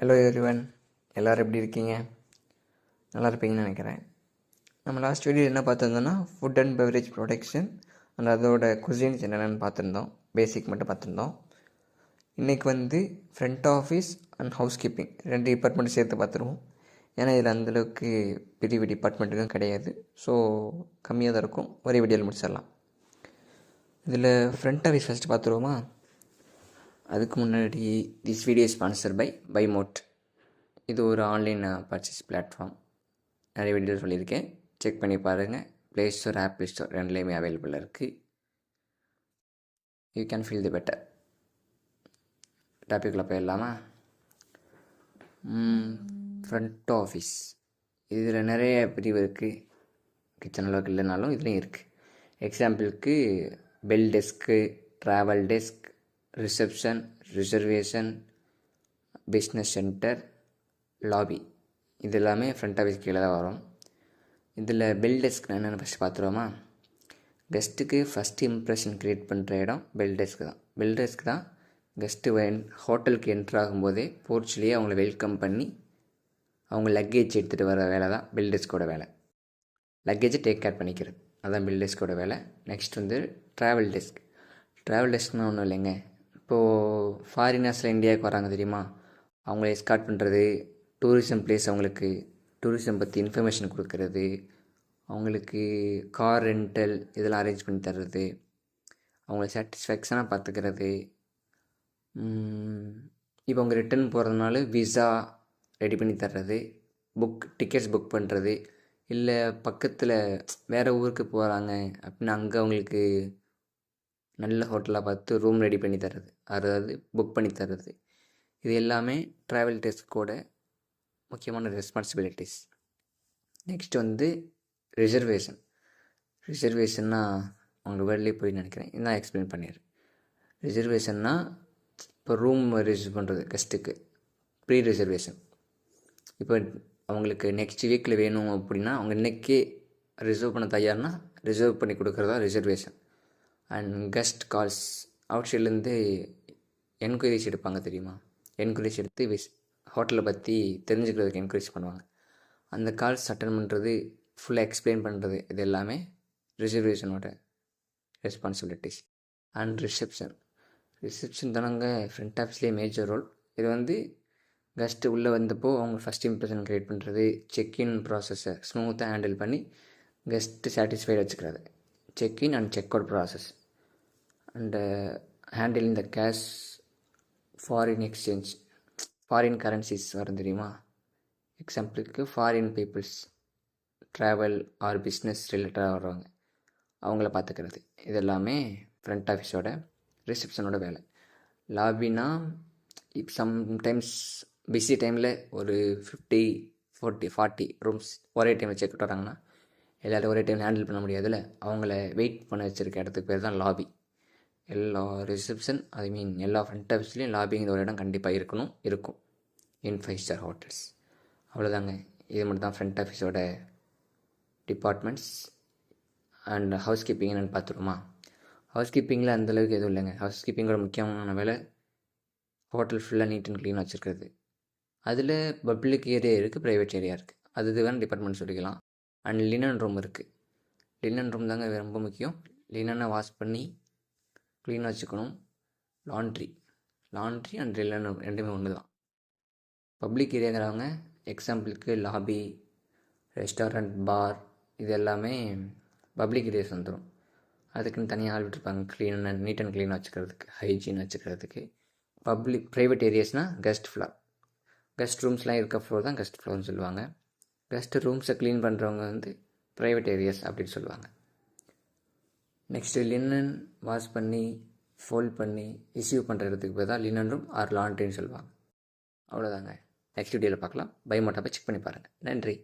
Hello everyone, எல்லோரும் எப்படி இருக்கீங்க? நல்லா இருப்பீங்கன்னு நினைக்கிறேன். நம்ம லாஸ்ட் வீடியோ என்ன பார்த்துருந்தோம்னா food and beverage production and அதோட குசின்ஸ் என்னென்னு பார்த்துருந்தோம். பேசிக் மட்டும் பார்த்துருந்தோம். இன்றைக்கி front office and housekeeping 2 department சேர்த்து பார்த்துருவோம். ஏன்னா இதில் அந்தளவுக்கு பெரிய பெரிய டிபார்ட்மெண்ட்டுக்கும் கிடையாது. ஸோ கம்மியாக தான் இருக்கும். ஒரே வீடியோவில் முடிச்சிடலாம். இதில் ஃப்ரண்ட் ஆஃபீஸ் ஃபஸ்ட்டு பார்த்துருவோமா? அதுக்கு முன்னாடி திஸ் வீடியோ ஸ்பான்சர் பை பைமோட். இது ஒரு ஆன்லைன் பர்ச்சேஸ் பிளாட்ஃபார்ம். நிறைய வீடியோ சொல்லியிருக்கேன், செக் பண்ணி பாருங்கள். ப்ளே ஸ்டோர், ஆப்பிள் ஸ்டோர் ரெண்டுலேயுமே அவைலபிளாக இருக்குது. You can feel the better. டாப்பிக்கில் போயிடலாமா? ஃப்ரண்ட் ஆஃபீஸ் இதில் நிறைய பிரிவு இருக்குது. கிச்சன் அளவுக்கு இல்லைனாலும் இதுலேயும் இருக்குது. எக்ஸாம்பிளுக்கு bell desk, travel desk, reception, reservation, business centre, lobby, இது எல்லாமே ஃப்ரண்ட் ஆஃபீஸ் கீழே தான் வரும். இதில் பெல் டெஸ்க் என்னென்னு ஃபஸ்ட்டு பார்த்துருவோமா? கெஸ்ட்டுக்கு ஃபஸ்ட்டு இம்ப்ரெஷன் க்ரியேட் பண்ணுற இடம் பெல் டெஸ்க் தான். பெல் டெஸ்க் தான் கெஸ்ட்டு ஹோட்டலுக்கு என்ட்ரு ஆகும்போதே போர்ச்லேயே அவங்கள வெல்கம் பண்ணி அவங்க லக்கேஜ் எடுத்துகிட்டு வர வேலை தான் பெல் டெஸ்க்கோட வேலை. லக்கேஜை டேக் கேர் பண்ணிக்கிறது, அதுதான் பெல் டெஸ்க்கோட வேலை. Next travel desk. ட்ராவல் டெஸ்க்னால் ஒன்றும் இல்லைங்க. இப்போது ஃபாரினர்ஸில் இந்தியாவுக்கு வராங்க தெரியுமா, அவங்கள எஸ்கார்ட் பண்ணுறது, டூரிசம் பிளேஸ் அவங்களுக்கு டூரிசம் பற்றி இன்ஃபர்மேஷன் கொடுக்கறது, அவங்களுக்கு கார் ரெண்டல் இதெல்லாம் அரேஞ்ச் பண்ணி தர்றது, அவங்கள சாட்டிஸ்ஃபேக்ஷனாக பார்த்துக்கிறது. இப்போ அவங்க ரிட்டன் போகிறதுனால விசா ரெடி பண்ணி தர்றது, டிக்கெட்ஸ் புக் பண்ணுறது, இல்லை பக்கத்தில் வேறு ஊருக்கு போகிறாங்க அப்படின்னா அங்கே அவங்களுக்கு நல்ல ஹோட்டலாக பார்த்து ரூம் ரெடி பண்ணி தர்றது, அதாவது புக் பண்ணி தர்றது. இது எல்லாமே ட்ராவல் டெஸ்க்கோட முக்கியமான ரெஸ்பான்சிபிலிட்டிஸ். Next reservation. ரிசர்வேஷன்னா உங்கள் வேர்ட்லேயே போய் நினைக்கிறேன், நான் எக்ஸ்பிளைன் பண்ணிடுறேன். ரிசர்வேஷன்னா இப்போ ரூம் ரிசர்வ் பண்ணுறது கெஸ்ட்டுக்கு ப்ரீ ரிசர்வேஷன். இப்போ அவங்களுக்கு நெக்ஸ்ட் வீக்கில் வேணும் அப்படின்னா அவங்க இன்றைக்கே ரிசர்வ் பண்ண தயார்னா ரிசர்வ் பண்ணி கொடுக்குறதா reservation. And guest calls, out சைட்லேருந்து என்கொயரிஸ் எடுப்பாங்க தெரியுமா, என்கொயரிஸ் எடுத்து ஹோட்டலை பற்றி தெரிஞ்சுக்கிறதுக்கு என்கொயரிஸ் பண்ணுவாங்க. அந்த கால்ஸ் அட்டன் பண்ணுறது, ஃபுல்லாக எக்ஸ்பிளைன் பண்ணுறது, இது எல்லாமே ரிசர்வேஷனோட ரெஸ்பான்சிபிலிட்டிஸ். அண்ட் ரிசப்ஷன் தானங்க ஃப்ரண்ட் ஆஃபீஸ்லேயே மேஜர் ரோல். இது கெஸ்ட்டு உள்ளே வந்தப்போ அவங்க ஃபஸ்ட் இம்ப்ரெஷன் க்ரியேட் பண்ணுறது, செக்இன் ப்ராசஸை ஸ்மூத்தாக ஹேண்டில் பண்ணி கெஸ்ட்டு சாட்டிஸ்ஃபைட் வச்சுக்கிறது, check in and check out process. And handling the cash, foreign exchange, foreign currencies வரும் தெரியுமா, எக்ஸாம்பிளுக்கு foreign peoples travel or business ரிலேட்டடாக வர்றவங்க அவங்கள பார்த்துக்கிறது. இது எல்லாமே ஃப்ரண்ட் ஆஃபீஸோட ரிசப்ஷனோட வேலை. லாபினா இப்போ சம்டைம்ஸ் பிஸி டைமில் ஒரு 50-40 ரூம்ஸ் ஒரே டைமில் செக் அவுட் வராங்கன்னா எல்லோரும் ஒரே டைம் ஹேண்டில் பண்ண முடியாதுல்ல, அவங்கள வெயிட் பண்ண வச்சுருக்க இடத்துக்கு பேர் தான் லாபி. எல்லா ரிசப்ஷன் எல்லா ஃப்ரண்ட் ஆஃபீஸ்லேயும் லாபிங்கிற ஒரு இடம் கண்டிப்பாக இருக்கும் இன் 5 ஸ்டார் ஹோட்டல்ஸ். அவ்வளோதாங்க, இது மட்டும் தான் ஃப்ரண்ட் ஆஃபீஸோட டிபார்ட்மெண்ட்ஸ். அண்ட் ஹவுஸ் கீப்பிங் என்னென்னு பார்த்துருமா? ஹவுஸ் கீப்பிங்கில் அந்தளவுக்கு எதுவும் இல்லைங்க. ஹவுஸ் கீப்பிங்கோட முக்கியமான வேலை ஹோட்டல் ஃபுல்லாக நீட் அண்ட் க்ளீனாக வச்சுருக்கிறது. அதில் பப்ளிக் ஏரியா இருக்குது, ப்ரைவேட் ஏரியா இருக்குது, அது வேணும் டிபார்ட்மெண்ட் சொல்லிக்கலாம். அண்ட் லினன் ரூம் இருக்குது. லினன் ரூம் தாங்க ரொம்ப முக்கியம். லினனை வாஷ் பண்ணி க்ளீனாக வச்சுக்கணும். லாண்ட்ரி அண்ட் லினன் ரூம் ரெண்டுமே ஒன்று தான். பப்ளிக் ஏரியாங்கிறவங்க எக்ஸாம்பிளுக்கு லாபி, ரெஸ்டாரண்ட், பார், இது எல்லாமே பப்ளிக் ஏரியாஸ் வந்துடும். அதுக்குன்னு தனியாக ஆள் விட்டுருப்பாங்க நீட் அண்ட் க்ளீனாக வச்சுக்கிறதுக்கு, ஹைஜீன் வச்சுக்கிறதுக்கு. ப்ரைவேட் ஏரியாஸ்னால் கெஸ்ட் ஃப்ளோர், கெஸ்ட் ரூம்ஸ்லாம் இருக்க ஃப்ளோர் தான் கெஸ்ட் ஃப்ளோர்னு சொல்லுவாங்க. கெஸ்ட்டு ரூம்ஸை க்ளீன் பண்ணுறவங்க ப்ரைவேட் ஏரியாஸ் அப்படின்னு சொல்லுவாங்க. நெக்ஸ்ட்டு லினன் வாஷ் பண்ணி ஃபோல்ட் பண்ணி ரிசீவ் பண்ணுற இடத்துக்கு போய் தான் லினன் ரூம் ஆர் லாண்ட்ரின்னு சொல்லுவாங்க. அவ்வளோதாங்க. நெக்ஸ்ட் வீடியோவில் பார்க்கலாம். பைமோட்டாப்பை செக் பண்ணி பாருங்கள். நன்றி.